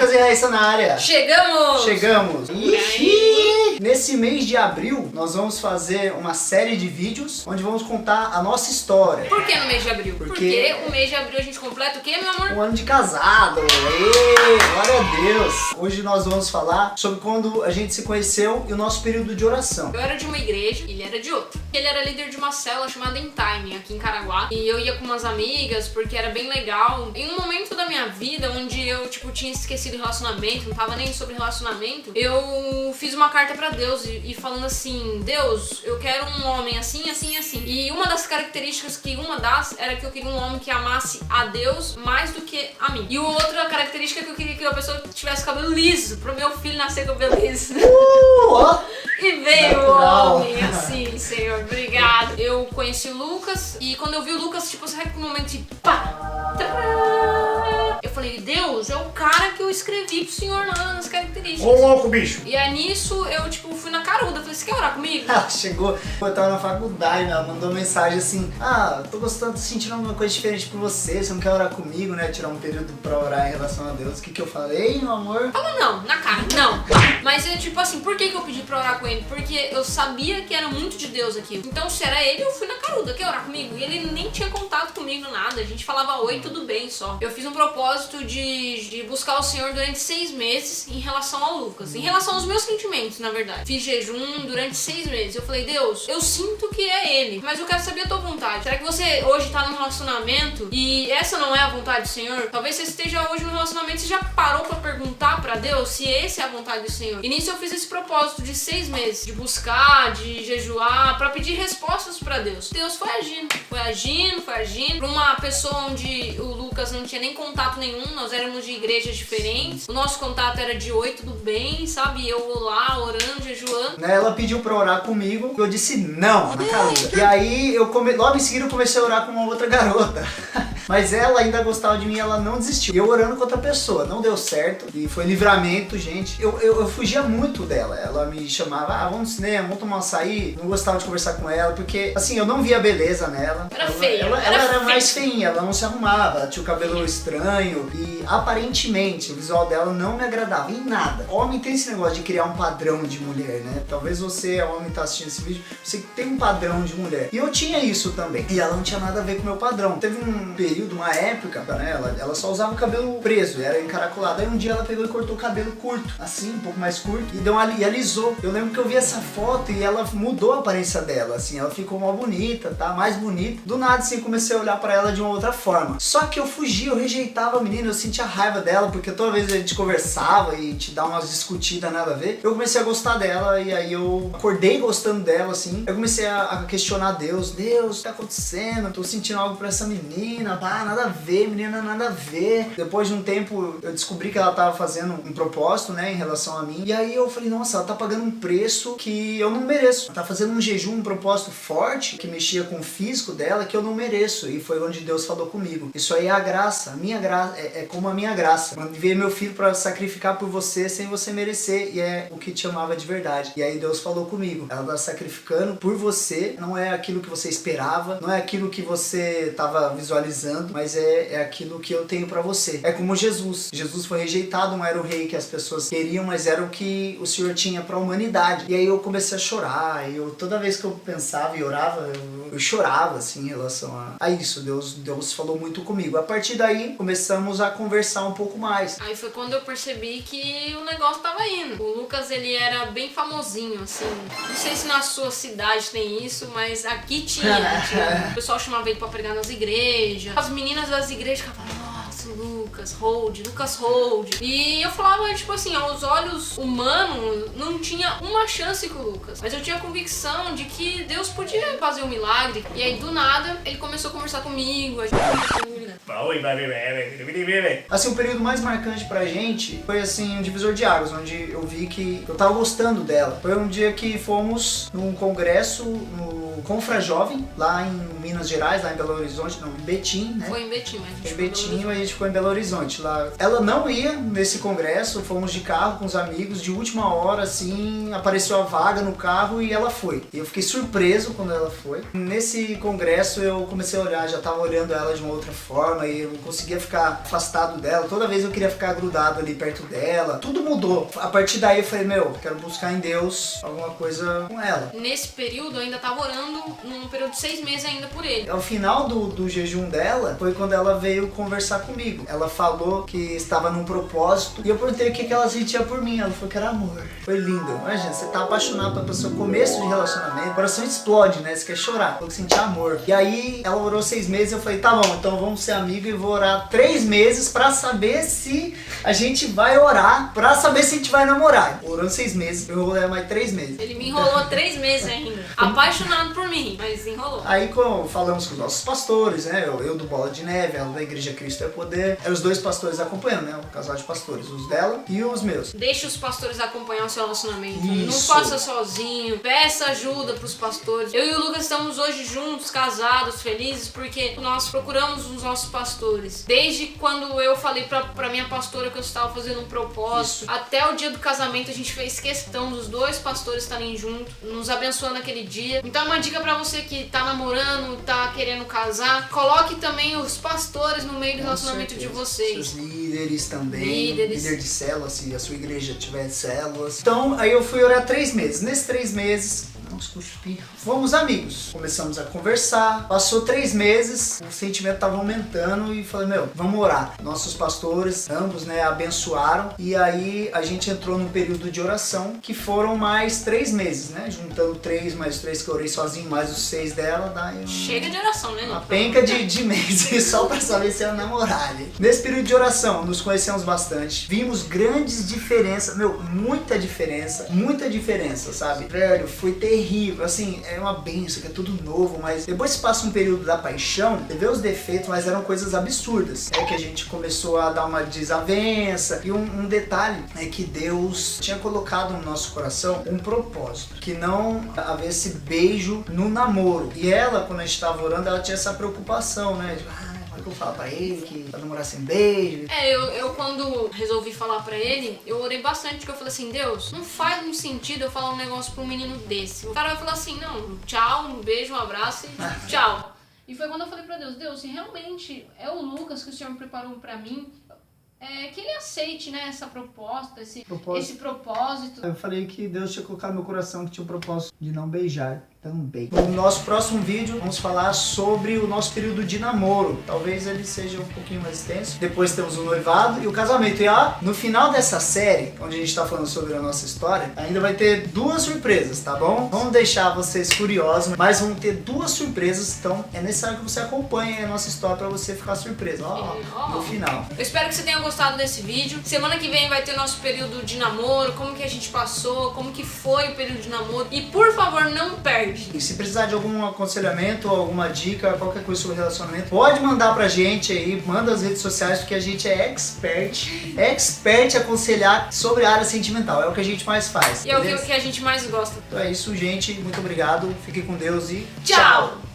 Lucas e Raíssa na área. Chegamos! Chegamos! Ixi! Nesse mês de abril, nós vamos fazer uma série de vídeos onde vamos contar a nossa história. Por que no mês de abril? Porque o mês de abril a gente completa o quê, meu amor? Um ano de casado! Ê, glória a Deus! Hoje nós vamos falar sobre quando a gente se conheceu e o nosso período de oração. Eu era de uma igreja, ele era de outra. Ele era líder de uma célula chamada In Time, aqui em Caraguá. E eu ia com umas amigas porque era bem legal. Em um momento da minha vida onde eu, tinha esquecido o relacionamento, não tava nem sobre relacionamento, eu fiz uma carta pra Deus e falando assim: Deus, eu quero um homem assim, assim, assim. E uma das características era que eu queria um homem que amasse a Deus mais do que a mim. E outra característica que eu queria que a pessoa tivesse cabelo liso, pro meu filho nascer com cabelo liso. E veio o homem, assim, Senhor, obrigado. Eu conheci o Lucas e quando eu vi o Lucas, sabe aquele momento de pá, tará, eu falei: Deus, é o cara que eu escrevi pro Senhor lá nas características. Ô louco, bicho! E aí nisso eu, fui na caruda, falei: você quer orar comigo? Ela chegou, eu tava na faculdade, ela mandou mensagem assim: tô gostando, sentindo alguma coisa diferente por você não quer orar comigo, né? Tirar um período pra orar em relação a Deus. O que eu falei, meu amor? Falou não, na cara, não. Mas é por que eu pedi pra orar com ele? Porque eu sabia que era muito de Deus aquilo. Então se era ele, eu fui na caruda, quer orar comigo? E ele nem tinha contato comigo, nada. A gente falava oi, tudo bem só. Eu fiz um propósito de buscar o Senhor durante 6 meses em relação ao Lucas. Em relação aos meus sentimentos, na verdade. Fiz jejum durante 6 meses. Eu falei: Deus, eu sinto que é ele, mas eu quero saber a tua vontade. Será que você hoje tá num relacionamento e essa não é a vontade do Senhor? Talvez você esteja hoje num relacionamento, você já parou pra perguntar pra Deus se essa é a vontade do Senhor? E nisso eu fiz esse propósito de 6 meses, de buscar, de jejuar, pra pedir respostas pra Deus. Deus foi agindo. Pra uma pessoa onde o Lucas não tinha nem contato nenhum, nós éramos de igrejas diferentes. O nosso contato era de oi, tudo bem, sabe? E eu lá, orando, jejuando. Ela pediu pra orar comigo, eu disse não, na caruda. E aí, logo em seguida eu comecei a orar com uma outra garota. Mas ela ainda gostava de mim, ela não desistiu. E eu orando com outra pessoa, não deu certo. E foi livramento, gente. Eu fugia muito dela. Ela me chamava: vamos no cinema, vamos tomar um açaí. Não gostava de conversar com ela, porque, assim, eu não via beleza nela. Era feia. Ela era mais feinha, ela não se arrumava, ela tinha o cabelo estranho. E aparentemente o visual dela não me agradava em nada. Homem tem esse negócio de criar um padrão de mulher, né? Talvez você, homem, tá assistindo esse vídeo, você tem um padrão de mulher. E eu tinha isso também. E ela não tinha nada a ver com o meu padrão. Teve um período, uma época, né? Ela só usava o cabelo preso, era encaracolado. Aí um dia ela pegou e cortou o cabelo curto, assim, um pouco mais curto, e alisou. Eu lembro que eu vi essa foto e ela mudou a aparência dela, assim, ela ficou mais bonita, tá? Mais bonita. Do nada, assim, comecei a olhar pra ela de uma outra forma. Só que eu fugia, eu rejeitava a menina, eu sentia raiva dela, porque toda vez a gente conversava e te dá umas discutidas nada a ver. Eu comecei a gostar dela e aí eu acordei gostando dela, assim. Eu comecei a questionar Deus: Deus, o que tá acontecendo? Tô sentindo algo pra essa menina, pá, nada a ver, menina, nada a ver. Depois de um tempo eu descobri que ela tava fazendo um propósito, né, em relação a mim. E aí eu falei: nossa, ela tá pagando um preço que eu não mereço. Ela tá fazendo um jejum, um propósito forte que mexia com o físico dela que eu não mereço. E foi onde Deus falou comigo: isso aí é a graça, a minha graça, é como a minha graça. Quando veio meu filho pra sacrificar por você sem você merecer, e é o que te amava de verdade. E aí Deus falou comigo: ela tá sacrificando por você, não é aquilo que você esperava, não é aquilo que você tava visualizando, mas é aquilo que eu tenho pra você. É como Jesus. Jesus foi rejeitado, não era o rei que as pessoas queriam, mas era o que o Senhor tinha pra humanidade. E aí eu comecei a chorar, toda vez que eu pensava e orava, eu chorava, assim, em relação a isso. Deus falou muito comigo. A partir daí, começamos a conversar um pouco mais. Aí foi quando eu percebi que o negócio tava indo. O Lucas, ele era bem famosinho, assim. Não sei se na sua cidade tem isso, mas aqui tinha. O pessoal chamava ele pra pregar nas igrejas. As meninas das igrejas ficavam: nossa, Lucas Hold. E eu falava, assim, aos olhos humanos, não tinha uma chance com o Lucas. Mas eu tinha a convicção de que Deus podia fazer um milagre. E aí, do nada, ele começou a conversar comigo. A gente Assim, o período mais marcante pra gente foi, assim, um divisor de águas, onde eu vi que eu tava gostando dela. Foi um dia que fomos num congresso no Confra Jovem, lá em Minas Gerais, lá em Belo Horizonte, não, em Betim, né? Foi em Betim, mas a gente Em Betim, a gente ficou em Belo Horizonte. Lá. Ela não ia nesse congresso, fomos de carro com os amigos, de última hora, assim, apareceu a vaga no carro e ela foi. E eu fiquei surpreso quando ela foi. Nesse congresso eu comecei a olhar, já tava olhando ela de uma outra forma e eu não conseguia ficar afastado dela. Toda vez eu queria ficar grudado ali perto dela. Tudo mudou. A partir daí eu falei, meu, quero buscar em Deus alguma coisa com ela. Nesse período eu ainda tava orando, num período de 6 meses ainda por ele. Ao final do jejum dela, foi quando ela veio conversar comigo. Ela falou que estava num propósito e eu perguntei o que ela sentia por mim. Ela falou que era amor. Foi lindo. Imagina, você tá apaixonado pela pessoa, começo de relacionamento, o coração explode, né? Você quer chorar. Falou que sentia amor. E aí ela orou 6 meses e eu falei, tá bom, então vamos ser amigos e vou orar 3 meses pra saber se a gente vai orar, pra saber se a gente vai namorar. Orou 6 meses, eu enrolei mais 3 meses. Ele me enrolou 3 meses ainda. Apaixonado por mim, mas enrolou. Aí falamos com os nossos pastores, né? Eu do Bola de Neve, ela da Igreja Cristo é Poder. Aí os 2 pastores acompanhando, né? O casal de pastores, os dela e os meus. Deixa os pastores acompanhar o seu relacionamento. Isso. Não faça sozinho. Peça ajuda pros pastores. Eu e o Lucas estamos hoje juntos, casados, felizes, porque nós procuramos os nossos pastores. Desde quando eu falei pra minha pastora que eu estava fazendo um propósito, até o dia do casamento a gente fez questão dos 2 pastores estarem juntos, nos abençoando naquele dia. Então uma dica pra você que tá namorando, tá querendo casar, coloque também os pastores no meio do relacionamento de vocês. Seus líderes também, Líderes. líder de células, se a sua igreja tiver células. Então, aí eu fui orar 3 meses. Nesses 3 meses, fomos amigos. Começamos a conversar. Passou 3 meses, o sentimento tava aumentando e falei, meu, vamos orar. Nossos pastores, ambos, né, abençoaram. E aí a gente entrou num período de oração que foram mais 3 meses, né? Juntando 3 mais os 3 que eu orei sozinho, mais os 6 dela, daí Chega de oração, né? uma penca de meses só pra saber se ia namorar. Né? Nesse período de oração, nos conhecemos bastante. Vimos grandes diferenças, meu, muita diferença, sabe? Velho, foi terrível. Assim, é uma benção, que é tudo novo, mas depois que passa um período da paixão, você vê os defeitos, mas eram coisas absurdas. É que a gente começou a dar uma desavença. E um detalhe é que Deus tinha colocado no nosso coração um propósito, que não havesse beijo no namoro. E ela, quando a gente estava orando, ela tinha essa preocupação, né? Que eu falo pra ele que vai namorar sem beijo. Eu quando resolvi falar pra ele, eu orei bastante, porque eu falei assim, Deus, não faz muito sentido eu falar um negócio pra um menino desse. O cara vai falar assim, não, tchau, um beijo, um abraço e tchau. E foi quando eu falei pra Deus, se realmente é o Lucas que o Senhor preparou pra mim, que ele aceite, né, essa proposta, esse propósito. Eu falei que Deus tinha colocado no meu coração que tinha o propósito de não beijar também. No nosso próximo vídeo, vamos falar sobre o nosso período de namoro. Talvez ele seja um pouquinho mais extenso. Depois temos o noivado e o casamento. E no final dessa série, onde a gente tá falando sobre a nossa história, ainda vai ter 2 surpresas, tá bom? Vamos deixar vocês curiosos, mas vão ter 2 surpresas, então é necessário que você acompanhe a nossa história pra você ficar surpreso. No final. Eu espero que você tenha gostado desse vídeo. Semana que vem vai ter nosso período de namoro, como que a gente passou, como que foi o período de namoro. E por favor, não perde. E se precisar de algum aconselhamento, alguma dica, qualquer coisa sobre relacionamento, pode mandar pra gente aí, manda nas redes sociais, porque a gente é expert em aconselhar sobre a área sentimental. É o que a gente mais faz. E é o que a gente mais gosta. Então é isso, gente. Muito obrigado. Fiquem com Deus e tchau!